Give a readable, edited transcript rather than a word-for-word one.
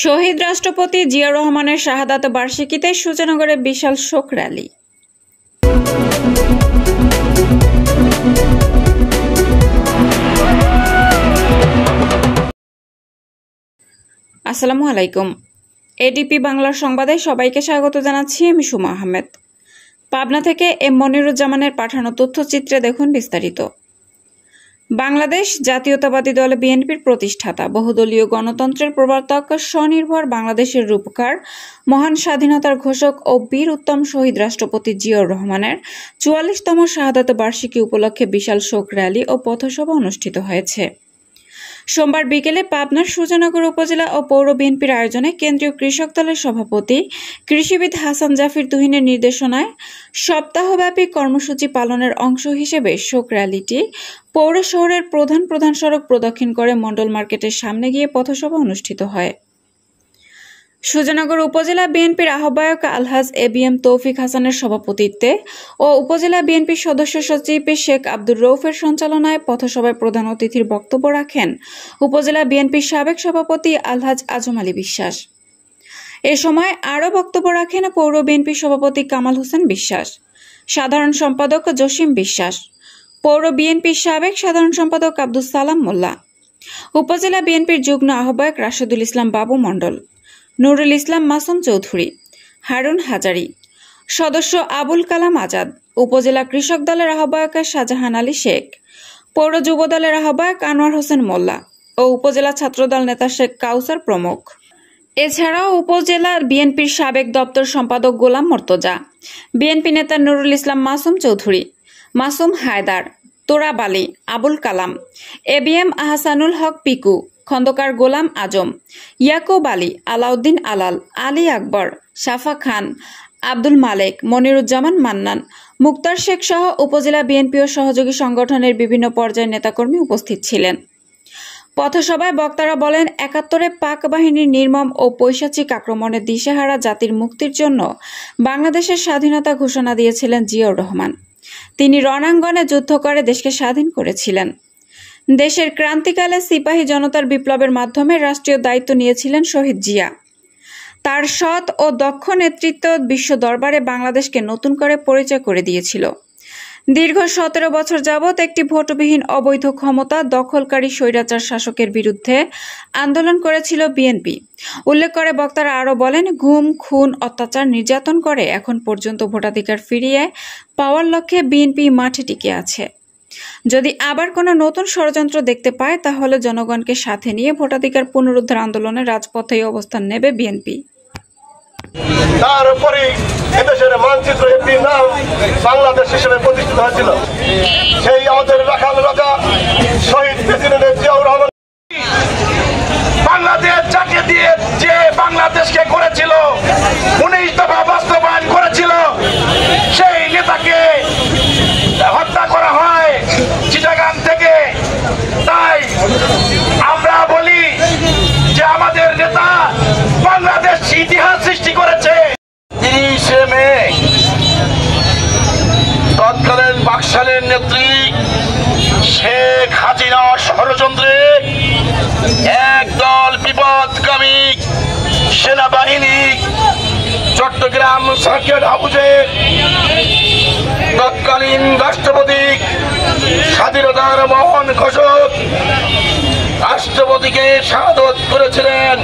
শহীদ রাষ্ট্রপতি জিয়াউর রহমানের শাহাদাত বার্ষিকীতে সূর্যনগরে বিশাল শোক র্যালি। আসসালামু আলাইকুম। এডিপি বাংলার সংবাদে সবাইকে স্বাগত জানাচ্ছি। আমি সুমা আহমেদ। পাবনা থেকে এম মনিরুজ্জামানের পাঠানো তথ্যচিত্রে দেখুন বিস্তারিত। বাংলাদেশ জাতীয়তাবাদী দল বিএনপির প্রতিষ্ঠাতা, বহুদলীয় গণতন্ত্রের প্রবর্তক, স্বনির্ভর বাংলাদেশের রূপকার, মহান স্বাধীনতার ঘোষক ও বীর উত্তম শহীদ রাষ্ট্রপতি জিয়াউর রহমানের ৪৪তম শাহাদাত বার্ষিকী উপলক্ষে বিশাল শোক র্যালি ও পথসভা অনুষ্ঠিত হয়েছে। সোমবার বিকেলে পাবনার সূর্যনগর উপজেলা ও পৌর বিএনপির আয়োজনে কেন্দ্রীয় কৃষক দলের সভাপতি কৃষিবিদ হাসান জাফির তুহিনের নির্দেশনায় সপ্তাহব্যাপী কর্মসূচি পালনের অংশ হিসেবে শোক র্যালিটি পৌর শহরের প্রধান সড়ক প্রদক্ষিণ করে মণ্ডল মার্কেটের সামনে গিয়ে পথসভা অনুষ্ঠিত হয়। সূর্যনগর উপজেলা বিএনপির আহ্বায়ক আলহাজ এবিএম তৌফিক হাসানের সভাপতিত্বে ও উপজেলা বিএনপির সদস্য সচিব শেখ আব্দুর রৌফের সঞ্চালনায় পথসভায় প্রধান অতিথির বক্তব্য রাখেন উপজেলা বিএনপির সাবেক সভাপতি আলহাজ আজম আলী বিশ্বাস। এ সময় আরও বক্তব্য রাখেন পৌর বিএনপির সভাপতি কামাল হোসেন বিশ্বাস, সাধারণ সম্পাদক জসিম বিশ্বাস, পৌর বিএনপির সাবেক সাধারণ সম্পাদক আব্দুস সালাম মোল্লা, উপজেলা বিএনপির যুগ্ম আহ্বায়ক রাশেদুল ইসলাম বাবু মণ্ডল, নুরুল ইসলাম মাসুম চৌধুরী, হারুন হাজারি, সদস্য আবুল কালাম আজাদ, উপজেলা কৃষক দলের আহ্বায়ক শাহজাহান আলী শেখ, পৌর যুব দলের আহ্বায়ক আনোয়ার হোসেন মোল্লা ও উপজেলা ছাত্রদল নেতা শেখ কাউসার প্রমুখ। এছাড়াও উপজেলা বিএনপির সাবেক দপ্তর সম্পাদক গোলাম মর্তজা, বিএনপি নেতা নুরুল ইসলাম মাসুম চৌধুরী, মাসুম হায়দার, তোরাব আলী, আবুল কালাম, এবিএম আহসানুল হক পিকু, খন্দকার গোলাম আজম, ইয়াকুব আলী, আলাউদ্দিন আলাল, আলী আকবর, সাফা খান, আব্দুল মালেক, মনিরুজ্জামান মান্নান, মুক্তার শেখ সহ উপজেলা বিএনপি ও সহযোগী সংগঠনের বিভিন্ন পর্যায়ের নেতাকর্মী উপস্থিত ছিলেন। পথসভায় বক্তারা বলেন, ৭১ পাক বাহিনীর নির্মম ও পৈশাচিক আক্রমণের দিশেহারা জাতির মুক্তির জন্য বাংলাদেশের স্বাধীনতা ঘোষণা দিয়েছিলেন জিয়াউর রহমান। তিনি রণাঙ্গনে যুদ্ধ করে দেশকে স্বাধীন করেছিলেন। দেশের ক্রান্তিকালে সিপাহী জনতার বিপ্লবের মাধ্যমে রাষ্ট্রীয় দায়িত্ব নিয়েছিলেন শহীদ জিয়া। তার সৎ ও দক্ষ নেতৃত্ব বিশ্ব দরবারে বাংলাদেশকে নতুন করে পরিচয় করে দিয়েছিল। দীর্ঘ ১৭ বছর যাবৎ একটি ভোটবিহীন অবৈধ ক্ষমতা দখলকারী স্বৈরাচার শাসকের বিরুদ্ধে আন্দোলন করেছিল বিএনপি। উল্লেখ করে বক্তারা আরও বলেন, গুম, খুন, অত্যাচার, নির্যাতন করে এখন পর্যন্ত ভোটাধিকার ফিরিয়ে পাওয়ার লক্ষ্যে বিএনপি মাঠে টিকে আছে। যদি আবার কোনো নতুন ষড়যন্ত্র দেখতে পায় তাহলে জনগণকে সাথে নিয়ে ভোটাধিকার পুনরুদ্ধার আন্দোলনে রাজপথেই অবস্থান নেবে বিএনপি। তার উপরে এদেশের মানচিত্র একটি নাম বাংলাদেশ হিসেবে প্রতিষ্ঠিত হয়েছিল। সেই আমাদের রাখাল রাজা শহীদ প্রেসিডেন্ট জিয়াউর রহমান বাংলাদেশ জাতিকে দিয়ে যে বাংলাদেশকে করেছিল, ১৯ দফা বাস্তবায়ন করেছিল, সেই নেতাকে হত্যা করা হয় চিটাগাং থেকে। তাই আমরা বলি যে আমাদের নেতা বাংলাদেশ ইতিহাস সৃষ্টি করেছে। ৩০ মে তৎকালীন বাকশালের নেত্রী শেখ হাসিনা ষড়যন্ত্রে একদল বিপদগামী সেনাবাহিনী চট্টগ্রাম সার্কিট হাউসে তৎকালীন রাষ্ট্রপতি, স্বাধীনতার মহান ঘোষক রাষ্ট্রপতিকে শাহাদত করেছিলেন।